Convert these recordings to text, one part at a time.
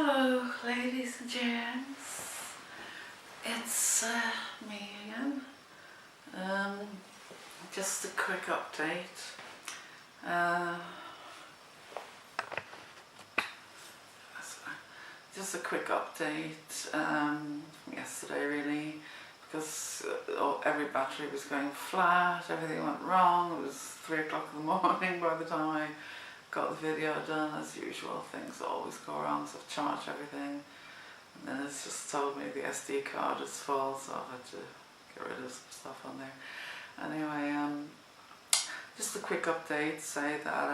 Hello ladies and gents, it's me again. Just a quick update. Just a quick update from yesterday really, because every battery was going flat, everything went wrong. It was 3 o'clock in the morning by the time I got the video done. As usual, things always go wrong, so I've charged everything, and then it's just told me the SD card is full, so I've had to get rid of some stuff on there. Anyway, just a quick update, say that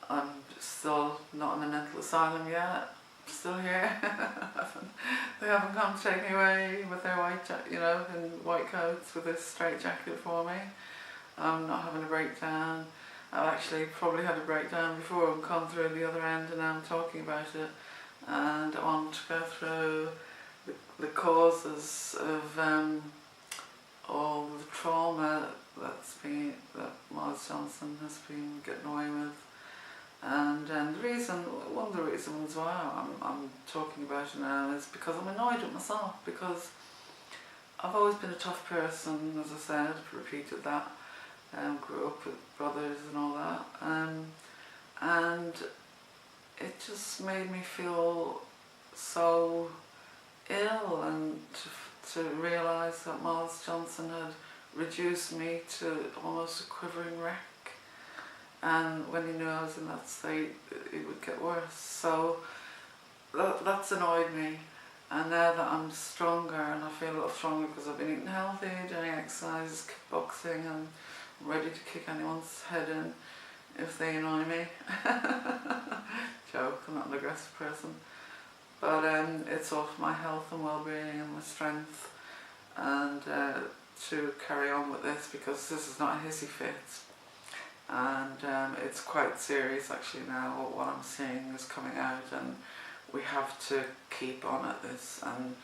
I'm still not in a mental asylum yet. I'm still here. They haven't come to take me away with their white, in white coats with this straight jacket for me. I'm not having a breakdown. I've actually probably had a breakdown before and come through the other end, and now I'm talking about it. And I want to go through the causes of all the trauma that Miles Johnston has been getting away with. And one of the reasons why I'm talking about it now is because I'm annoyed at myself, because I've always been a tough person, as I said, I've repeated that. Grew up with brothers and all that, and it just made me feel so ill, and to realise that Miles Johnston had reduced me to almost a quivering wreck, and when he knew I was in that state it would get worse. So that's annoyed me, and now that I'm stronger, and I feel a lot stronger because I've been eating healthy, doing exercise, kickboxing, and I'm ready to kick anyone's head in if they annoy me. Joke, I'm not an aggressive person. But it's all for my health and well-being and my strength, and to carry on with this, because this is not a hissy fit. And it's quite serious actually now. What I'm seeing is coming out, and we have to keep on at this, and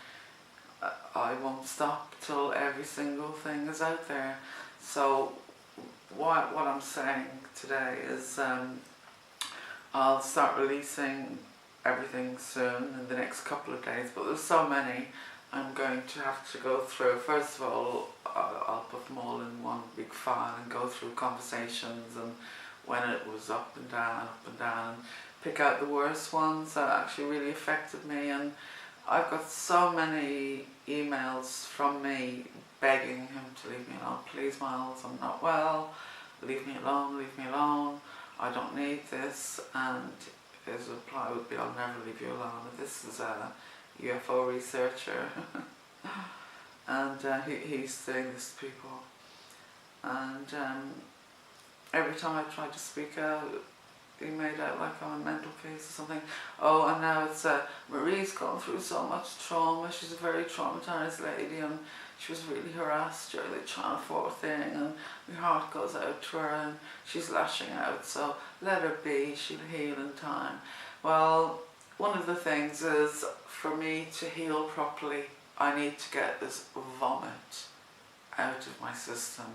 I won't stop till every single thing is out there. So what I'm saying today is I'll start releasing everything soon in the next couple of days, but there's so many I'm going to have to go through. First of all, I'll put them all in one big file and go through conversations and when it was up and down, and pick out the worst ones that actually really affected me. And I've got so many emails from me begging him to leave me alone. Please, Miles, I'm not well. Leave me alone, leave me alone. I don't need this. And his reply would be, I'll never leave you alone. This is a UFO researcher. And he's doing this to people. And every time I tried to speak out, he made out like I'm a mental case or something. Oh, and now it's Marie's gone through so much trauma. She's a very traumatized lady, and she was really harassed during the Channel 4 thing, and my heart goes out to her, and she's lashing out, so let her be, she'll heal in time. Well, one of the things is, for me to heal properly, I need to get this vomit out of my system.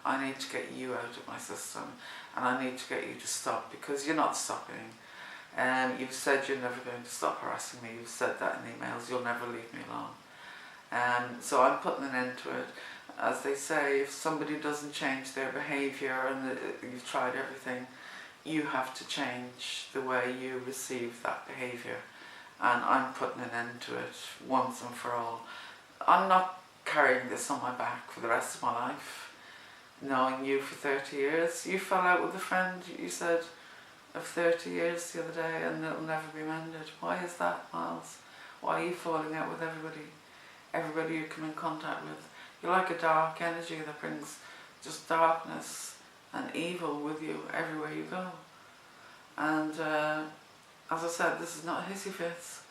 I need to get you out of my system, and I need to get you to stop, because you're not stopping. You've said you're never going to stop harassing me. You've said that in emails. You'll never leave me alone. So I'm putting an end to it. As they say, if somebody doesn't change their behaviour and you've tried everything, you have to change the way you receive that behaviour. And I'm putting an end to it once and for all. I'm not carrying this on my back for the rest of my life. Knowing you for 30 years. You fell out with a friend, you said, of 30 years the other day, and it'll never be mended. Why is that, Miles? Why are you falling out with everybody? Everybody you come in contact with. You're like a dark energy that brings just darkness and evil with you everywhere you go. And as I said, this is not a hissy fits.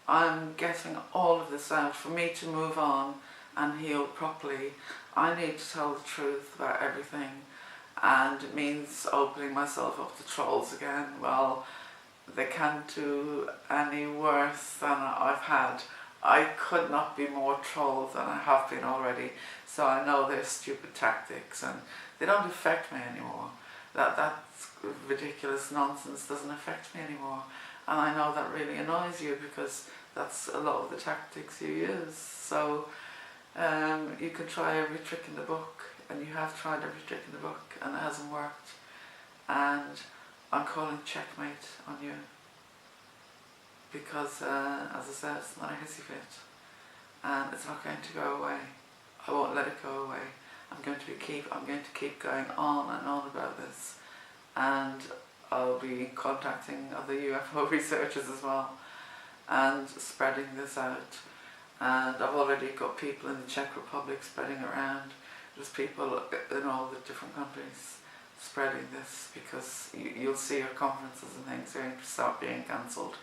I'm getting all of this out. For me to move on and heal properly, I need to tell the truth about everything, and it means opening myself up to trolls again. Well, they can't do any worse than I've had. I could not be more trolled than I have been already, so I know their stupid tactics, and they don't affect me anymore. that ridiculous nonsense doesn't affect me anymore. And I know that really annoys you because that's a lot of the tactics you use. So you can try every trick in the book, and you have tried every trick in the book, and it hasn't worked. And I'm calling checkmate on you because, as I said, it's not a hissy fit, and it's not going to go away. I won't let it go away. I'm going to keep going on and on about this, and I'll be contacting other UFO researchers as well and spreading this out. And I've already got people in the Czech Republic spreading it around. There's people in all the different countries spreading this, because you'll see your conferences and things are going to start being cancelled,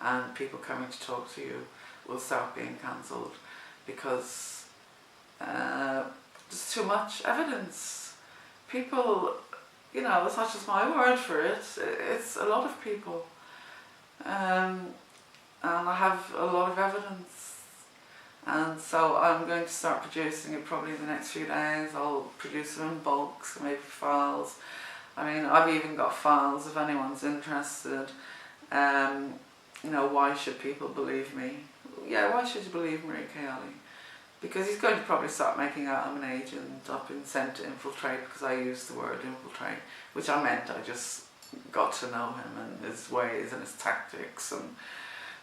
and people coming to talk to you will start being cancelled because there's too much evidence. People, you know, it's not just my word for it, it's a lot of people. And I have a lot of evidence. And so I'm going to start producing it probably in the next few days. I'll produce them in bulks, maybe files. I mean, I've even got files if anyone's interested. You know, why should people believe me? Yeah, why should you believe Marie Kayali? Because he's going to probably start making out I'm an agent. I've been sent to infiltrate because I used the word infiltrate, which I meant. I just got to know him and his ways and his tactics and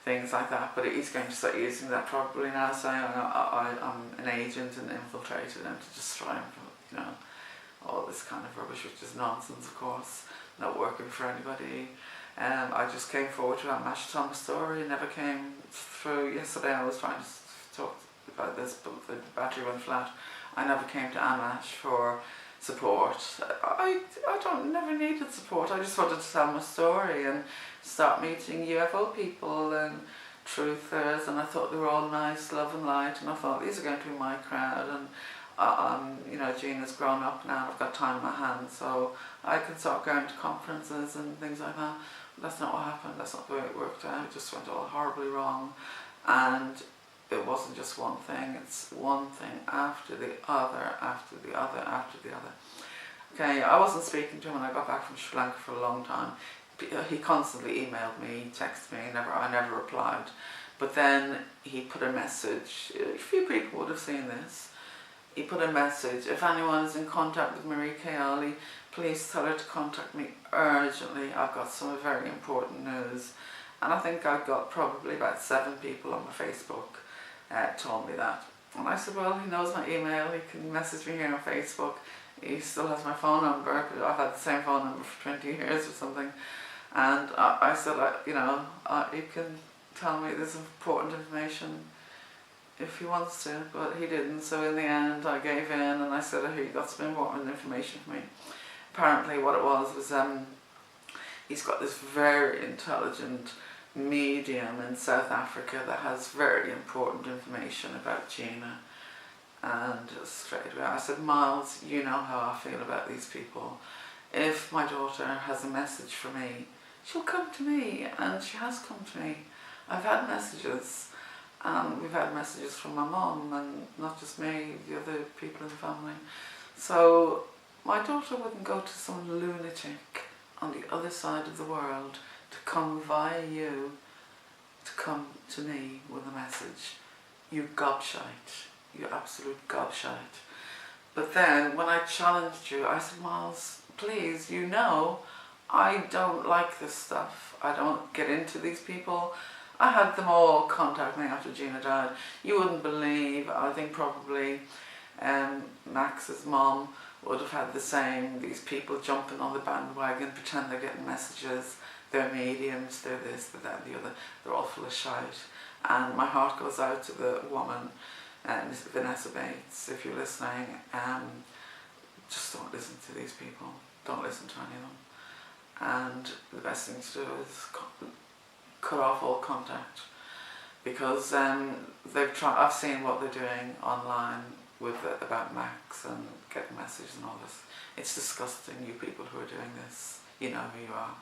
things like that. But he's going to start using that probably now, saying I'm an agent and infiltrated him to destroy him. You know, all this kind of rubbish, which is nonsense, of course, not working for anybody. I just came forward to that Mash Thomas story, never came through. Yesterday I was trying to talk about this, but the battery went flat. I never came to Amash for support. I never needed support. I just wanted to tell my story and start meeting UFO people and truthers, and I thought they were all nice, love and light, and I thought these are going to be my crowd. And you know, Gina's grown up now, I've got time in my hands, so I can start going to conferences and things like that. But that's not what happened. That's not the way it worked out. It just went all horribly wrong, and it wasn't just one thing, it's one thing after the other, after the other, after the other. Okay, I wasn't speaking to him when I got back from Sri Lanka for a long time. He constantly emailed me, texted me, I never replied. But then he put a message, a few people would have seen this. He put a message, if anyone is in contact with Marie Kayali, please tell her to contact me urgently. I've got some very important news. And I think I've got probably about 7 people on my Facebook told me that. And I said, well, he knows my email, he can message me here on Facebook. He still has my phone number, but I've had the same phone number for 20 years or something. And I said, you know, he can tell me this important information if he wants to, but he didn't. So in the end I gave in and I said, oh, you got some important information for me. Apparently what it was he's got this very intelligent medium in South Africa that has very important information about Gina. And straight away I said, Miles, you know how I feel about these people. If my daughter has a message for me, she'll come to me, and she has come to me. I've had messages. We've had messages from my mum, and not just me, the other people in the family. So my daughter wouldn't go to some lunatic on the other side of the world to come via you, to come to me with a message. You gobshite. You absolute gobshite. But then when I challenged you, I said, Miles, please, you know, I don't like this stuff. I don't get into these people. I had them all contact me after Gina died. You wouldn't believe, I think probably Max's mom would have had the same, these people jumping on the bandwagon, pretend they're getting messages, they're mediums, they're this, they're that, the other, they're all full of shite. And my heart goes out to the woman, Vanessa Bates, if you're listening, just don't listen to these people, don't listen to any of them. And the best thing to do is cut off all contact, because they've tried. I've seen what they're doing online with about Max and getting messages and all this. It's disgusting. You people who are doing this, you know who you are,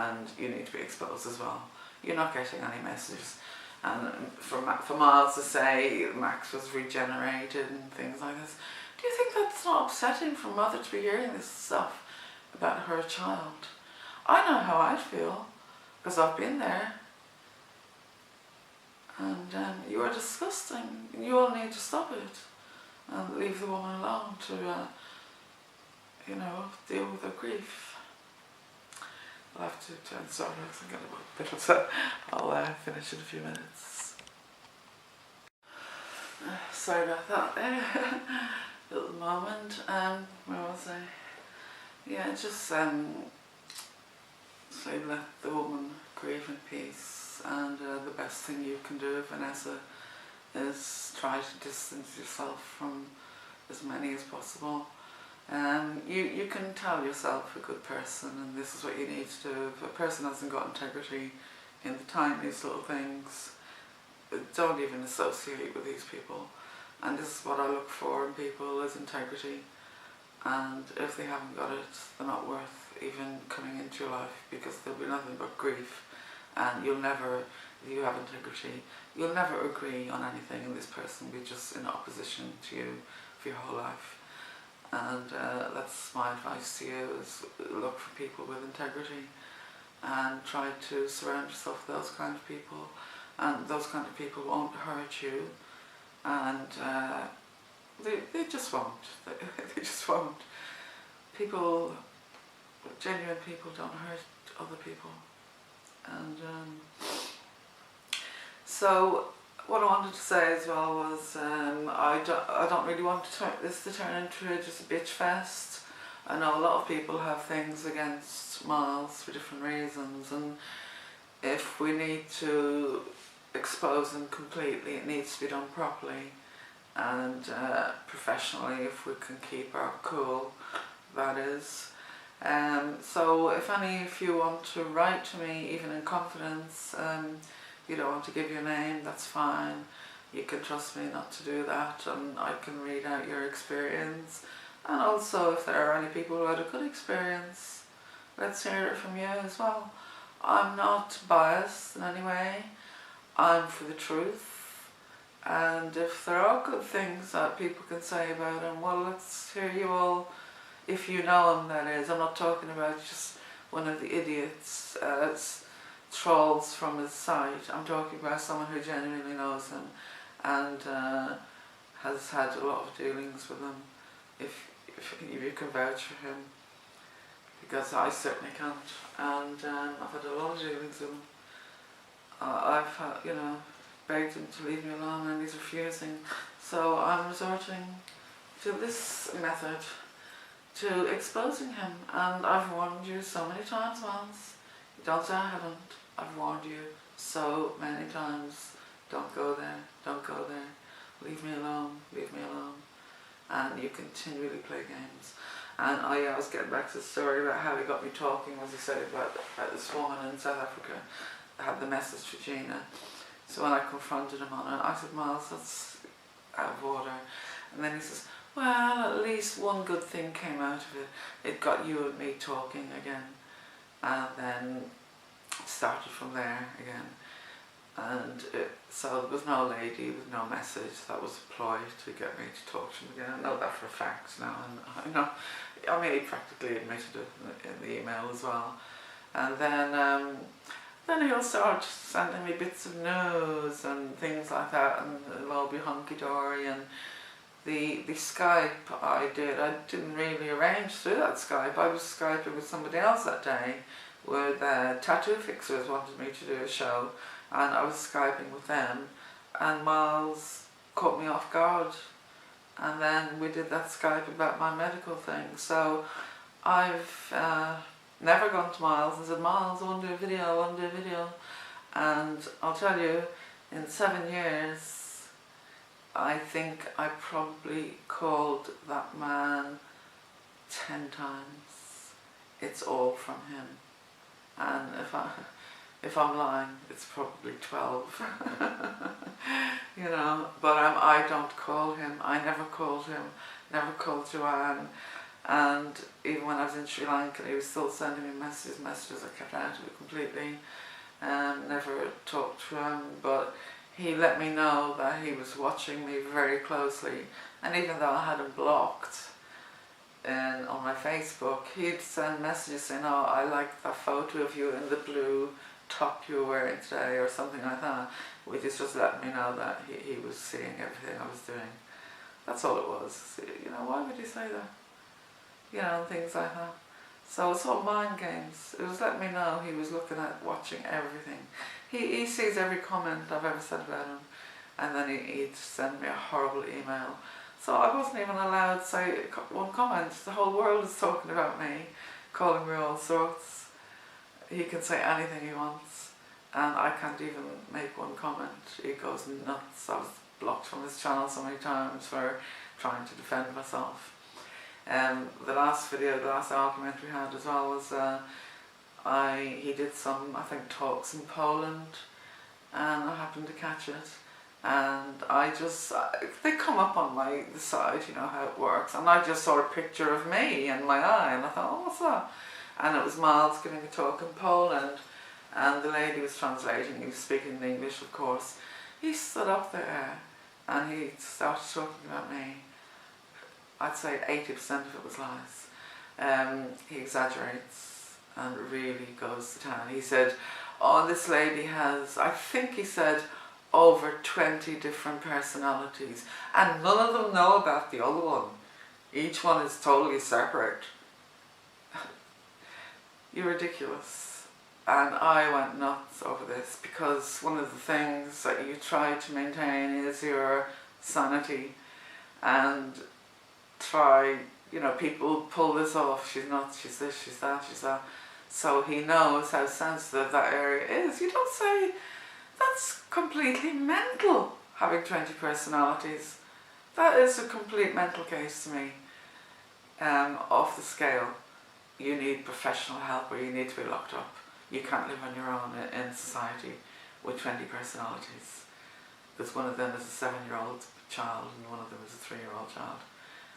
and you need to be exposed as well. You're not getting any messages. And for Miles to say Max was regenerated and things like this, do you think that's not upsetting for a mother to be hearing this stuff? about her child. I know how I feel, because I've been there. And you are disgusting. You all need to stop it and leave the woman alone to, you know, deal with her grief. I'll have to turn sorry, I'm getting a bit upset. I'll finish in a few minutes. Sorry about that there. Little moment. Where was I? Yeah, just say let the woman grieve in peace, and the best thing you can do, Vanessa, is try to distance yourself from as many as possible. You can tell yourself a good person, and this is what you need to do. If a person hasn't got integrity in the tiniest little things, don't even associate with these people. And this is what I look for in people, is integrity. And if they haven't got it, they're not worth even coming into your life, because there'll be nothing but grief. And you'll never, if you have integrity, you'll never agree on anything, and this person will be just in opposition to you for your whole life. And that's my advice to you, is look for people with integrity and try to surround yourself with those kind of people. And those kind of people won't hurt you, and they just won't. They just won't. People, genuine people, don't hurt other people. And so what I wanted to say as well was I don't really want this to turn into just a bitch fest. I know a lot of people have things against Miles for different reasons, and if we need to expose them completely, it needs to be done properly and professionally, if we can keep our cool, that is. So if any of you want to write to me, even in confidence, you don't want to give your name, that's fine. You can trust me not to do that, and I can read out your experience. And also, if there are any people who had a good experience, let's hear it from you as well. I'm not biased in any way. I'm for the truth. And if there are good things that people can say about him, well, let's hear you all. If you know him, that is. I'm not talking about just one of the idiots, trolls from his site. I'm talking about someone who genuinely knows him and has had a lot of dealings with him. If you can vouch for him, because I certainly can't. And I've had a lot of dealings with him. I've had, you know, begged him to leave me alone, and he's refusing. So I'm resorting to this method, to exposing him. And I've warned you so many times, Miles. You don't say I haven't. I've warned you so many times. Don't go there, don't go there. Leave me alone, leave me alone. And you continually play games. And I was getting back to the story about how he got me talking, as he said, about this woman in South Africa that had the message for Gina. So when I confronted him on it, I said, Miles, that's out of order. And then he says, well, at least one good thing came out of it. It got you and me talking again. And then it started from there again. And so there was no lady with no message that was a ploy to get me to talk to him again. I know that for a fact now, and I know, I mean, he practically admitted it in the email as well. And then he'll start sending me bits of news and things like that, and it'll all be hunky-dory. And the Skype I didn't really arrange to do that Skype. I was Skyping with somebody else that day, with tattoo fixers wanted me to do a show, and I was Skyping with them, and Miles caught me off guard, and then we did that Skype about my medical thing. So I've never gone to Miles and said, Miles, I want to do a video, I want to do a video. And I'll tell you, in 7 years, I think I probably called that man 10 times. It's all from him. And if I'm lying, it's probably 12. You know, but I don't call him. I never called him, never called Joanne. And even when I was in Sri Lanka, he was still sending me messages. I kept out of it completely. Never talked to him, but he let me know that he was watching me very closely. And even though I had him blocked, on my Facebook, he'd send messages saying, oh, I like that photo of you in the blue top you were wearing today, or something like that, which is just letting me know that he was seeing everything I was doing. That's all it was. You know, why would he say that? You know, and things like that. So it's all mind games. It was letting me know he was looking at, watching everything. He sees every comment I've ever said about him, and then he'd send me a horrible email. So I wasn't even allowed to say one comment. The whole world is talking about me, calling me all sorts. He can say anything he wants, and I can't even make one comment. He goes nuts. I was blocked from his channel so many times for trying to defend myself. The last video, the last argument we had as well was he did some, I think, talks in Poland, and I happened to catch it, and they come up on the side, you know how it works, and I just saw a picture of me in my eye, and I thought, oh, what's that? And it was Miles giving a talk in Poland, and the lady was translating. He was speaking in English, of course. He stood up there and he started talking about me. I'd say 80% of it was lies. He exaggerates and really goes to town. He said, oh, this lady has, I think he said, over 20 different personalities, and none of them know about the other one. Each one is totally separate. You're ridiculous. And I went nuts over this, because one of the things that you try to maintain is your sanity, and try, you know, people pull this off, she's nuts, she's this, she's that, she's that. So he knows how sensitive that area is. You don't say, that's completely mental, having 20 personalities. That is a complete mental case to me. Off the scale. You need professional help, or you need to be locked up. You can't live on your own in society with 20 personalities. Because one of them is a 7-year-old child and one of them is a 3-year-old child.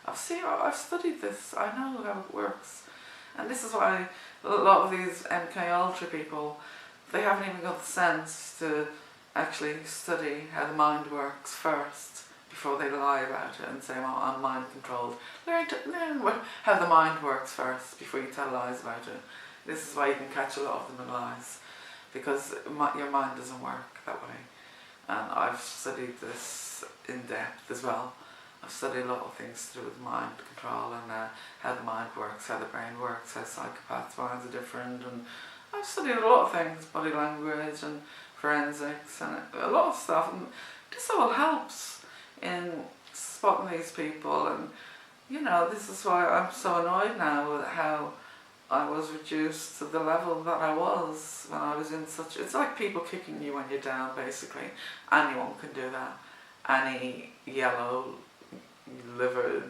I've studied this, I know how it works. And this is why a lot of these MK Ultra people, they haven't even got the sense to actually study how the mind works first before they lie about it and say, well, I'm mind controlled. Learn how the mind works first before you tell lies about it. This is why you can catch a lot of them in lies, because your mind doesn't work that way. And I've studied this in depth as well. I've studied a lot of things to do with mind control and how the mind works, how the brain works, how psychopaths' minds are different, and I've studied a lot of things, body language and forensics and a lot of stuff, and this all helps in spotting these people. And you know, this is why I'm so annoyed now with how I was reduced to the level that I was when I was in such... It's like people kicking you when you're down, basically. Anyone can do that. Any yellow liver,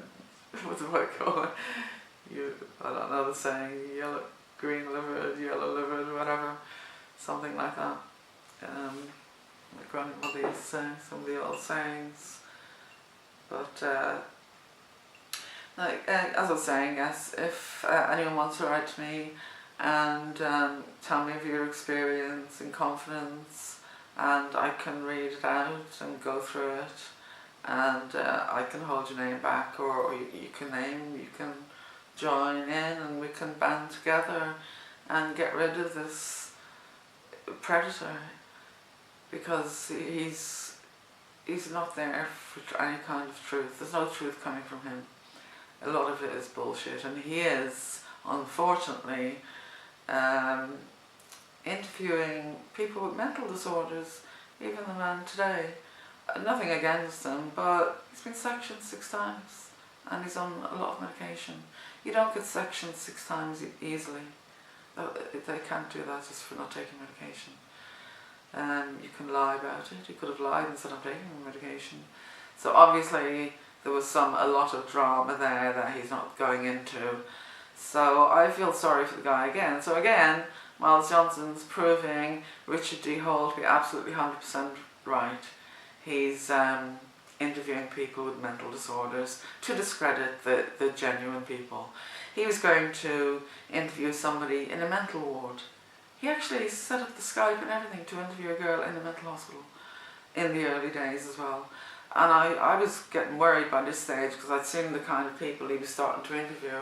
what do I call it? I don't know the saying, green livered, yellow livered, whatever, something like that. My grandmother used to say some of the old sayings. But as I was saying, yes, if anyone wants to write to me and tell me of your experience in confidence, and I can read it out and go through it, and I can hold your name back, or you can join in, and we can band together and get rid of this predator, because he's not there for any kind of truth. There's no truth coming from him. A lot of it is bullshit, and he is, unfortunately, interviewing people with mental disorders, even the man today. Nothing against him, but he's been sectioned 6 times and he's on a lot of medication. You don't get sectioned 6 times easily. They can't do that just for not taking medication. You can lie about it. He could have lied instead of taking the medication. So obviously there was a lot of drama there that he's not going into. So I feel sorry for the guy again. So again, Miles Johnston's proving Richard D. Hall to be absolutely 100% right. He's interviewing people with mental disorders to discredit the genuine people. He was going to interview somebody in a mental ward. He actually set up the Skype and everything to interview a girl in a mental hospital in the early days as well. And I was getting worried by this stage because I'd seen the kind of people he was starting to interview,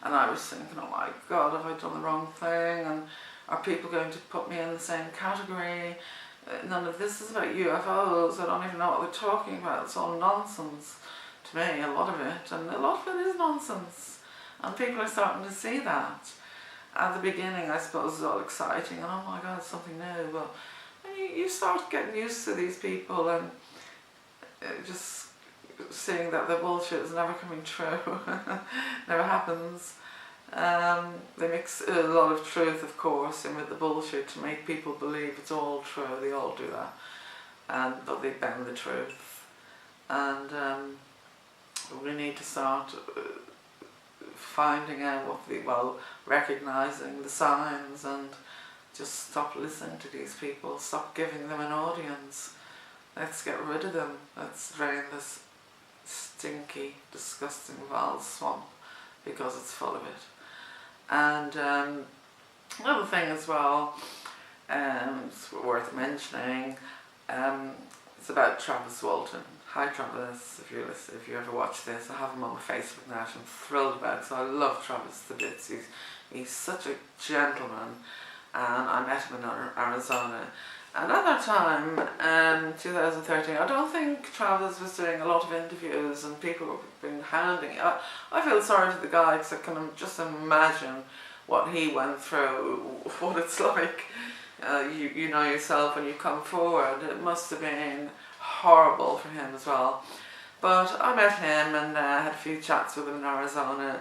and I was thinking, oh my God, have I done the wrong thing? And are people going to put me in the same category? None of this is about UFOs. I don't even know what they're talking about. It's all nonsense to me, a lot of it. And a lot of it is nonsense. And people are starting to see that. At the beginning, I suppose, it was all exciting. And oh my God, something new. But you start getting used to these people and just seeing that the bullshit is never coming true. Never happens. They mix a lot of truth, of course, in with the bullshit to make people believe it's all true. They all do that, but they bend the truth. And we need to start finding out recognising the signs, and just stop listening to these people. Stop giving them an audience. Let's get rid of them. Let's drain this stinky, disgusting, vile swamp, because it's full of it. And another thing as well, it's worth mentioning, it's about Travis Walton. Hi Travis, if you ever watch this, I have him on my Facebook now, which I'm thrilled about, because I love Travis to bits. He's such a gentleman, and I met him in Arizona. And at that time, 2013, I don't think Travis was doing a lot of interviews, and people were being hounding it. I feel sorry for the guy, because I can just imagine what he went through, what it's like. You know yourself when you come forward. It must have been horrible for him as well. But I met him and had a few chats with him in Arizona.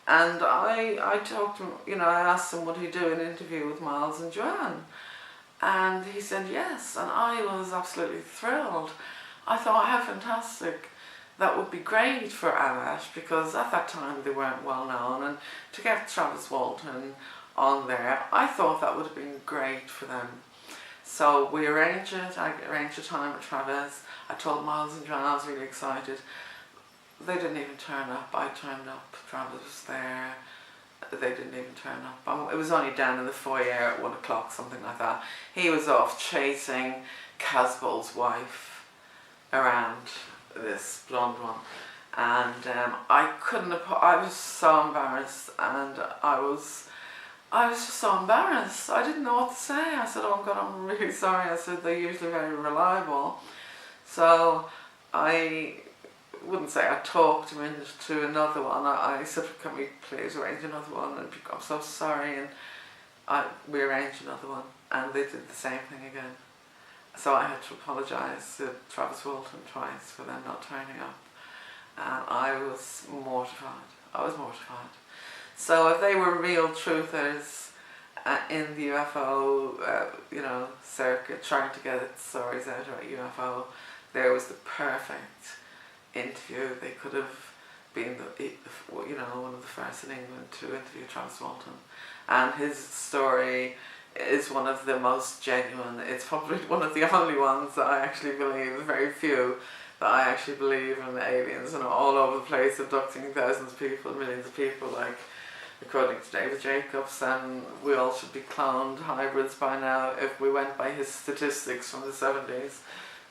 And I talked to him, I asked him would he do an interview with Miles and Joanne. And he said yes, and I was absolutely thrilled. I thought, how fantastic. That would be great for Anash, because at that time they weren't well known, and to get Travis Walton on there, I thought that would have been great for them. So we arranged it. I arranged a time with Travis. I told Miles and John I was really excited. They didn't even turn up. I turned up. Travis was there. They didn't even turn up. It was only down in the foyer at 1 o'clock, something like that. He was off chasing Casbo's wife around, this blonde one. And I couldn't have, I was so embarrassed, and I was just so embarrassed. I didn't know what to say. I said, oh God, I'm really sorry. I said, they're usually very reliable. So I wouldn't say I talked him into another one. I said, can we please arrange another one? And I'm so sorry. And we arranged another one, and they did the same thing again. So I had to apologise to Travis Walton twice for them not turning up. And I was mortified. I was mortified. So if they were real truthers in the UFO, circuit, trying to get stories out about UFO, there was the perfect interview. They could have been, one of the first in England to interview Travis Walton, and his story is one of the most genuine. It's probably one of the only ones that I actually believe. There's very few that I actually believe in aliens and all over the place abducting thousands of people, millions of people. Like according to David Jacobs, and we all should be cloned hybrids by now if we went by his statistics from the 70s.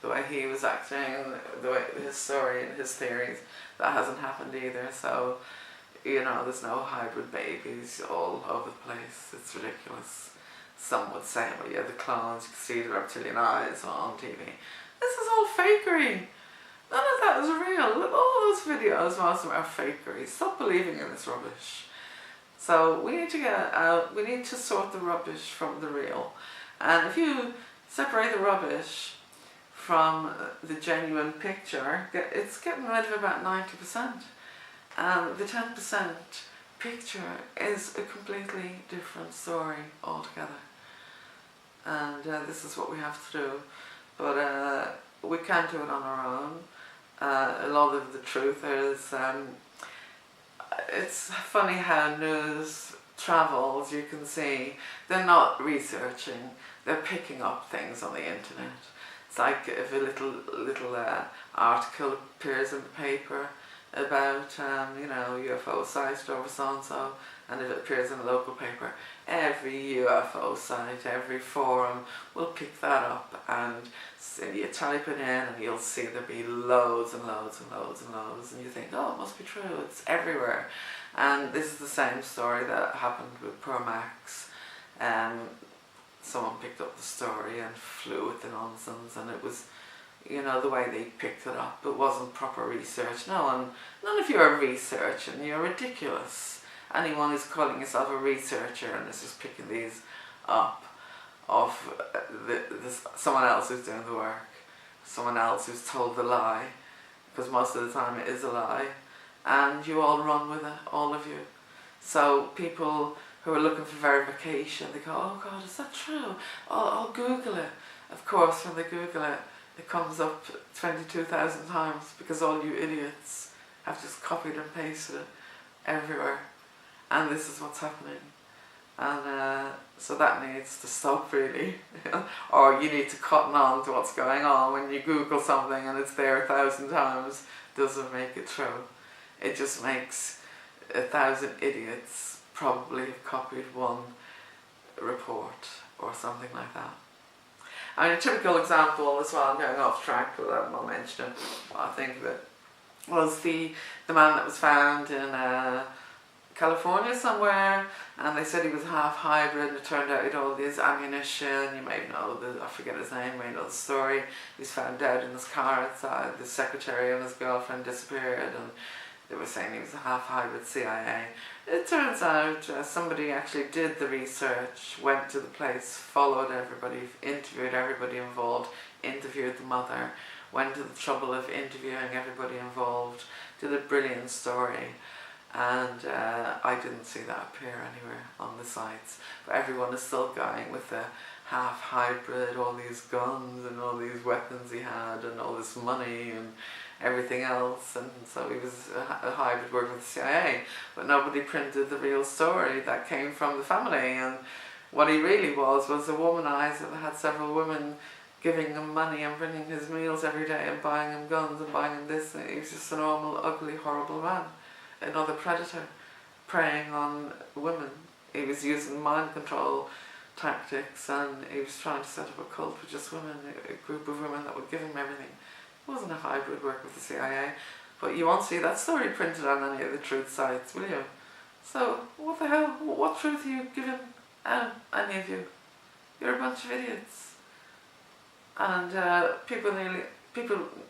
The way he was acting, the way his story and his theories, that hasn't happened either. So, there's no hybrid babies all over the place. It's ridiculous. Some would say, well, yeah, the clones, you can see the reptilian eyes on TV. This is all fakery. None of that is real. All those videos, most of them are fakery. Stop believing in this rubbish. So we need to get out, we need to sort the rubbish from the real. And if you separate the rubbish from the genuine picture, it's getting rid of about 90%. And the 10% picture is a completely different story altogether. And this is what we have to do. But we can't do it on our own. A lot of the truth is, it's funny how news travels. You can see they're not researching, they're picking up things on the internet. It's like if a little article appears in the paper about UFO sighted over so and so, and if it appears in a local paper, every UFO site, every forum will pick that up, and you type it in and you'll see there'll be loads and loads and loads and loads, and you think, oh, it must be true, it's everywhere. And this is the same story that happened with poor Max. Someone picked up the story and flew with the nonsense, and it was, you know, the way they picked it up, it wasn't proper research. None of you are researching, you're ridiculous. Anyone who's calling yourself a researcher and is just picking these up of someone else who's doing the work, someone else who's told the lie, because most of the time it is a lie, and you all run with it, all of you. So people who are looking for verification, they go, oh God, is that true? I'll Google it. Of course, when they Google it, it comes up 22,000 times, because all you idiots have just copied and pasted it everywhere. And this is what's happening. And so that needs to stop, really. Or you need to cotton on to what's going on. When you Google something and it's there 1,000 times, doesn't make it true. It just makes 1,000 idiots probably have copied one report or something like that. I mean, a typical example as well, I'm going off track, but I won't mention it, I think of it, was the man that was found in California somewhere, and they said he was half hybrid, and it turned out he had all this ammunition. You may know, I forget his name, you may know the story. He was found dead in his car outside, the secretary and his girlfriend disappeared, and they were saying he was a half hybrid CIA. It turns out somebody actually did the research, went to the place, followed everybody, interviewed everybody involved, interviewed the mother, went to the trouble of interviewing everybody involved, did a brilliant story. And I didn't see that appear anywhere on the sites, but everyone is still going with the half hybrid, all these guns and all these weapons he had and all this money and everything else, and so he was a hybrid working with the CIA, but nobody printed the real story that came from the family. And what he really was a womanizer that had several women giving him money and bringing his meals every day and buying him guns and buying him this, and he was just a normal, ugly, horrible man. Another predator preying on women. He was using mind control tactics, and he was trying to set up a cult with just women, a group of women that would give him everything. It wasn't a hybrid work with the CIA, but you won't see that story printed on any of the truth sites, will you? So what the hell, what truth are you giving any of you? You're a bunch of idiots. And people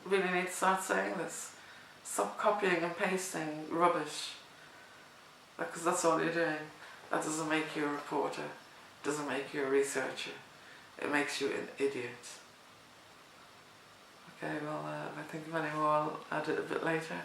really need to start saying this. Stop copying and pasting rubbish, because that's all you're doing. That doesn't make you a reporter, it doesn't make you a researcher, it makes you an idiot. Okay, well, if I think of any more, I'll add it a bit later.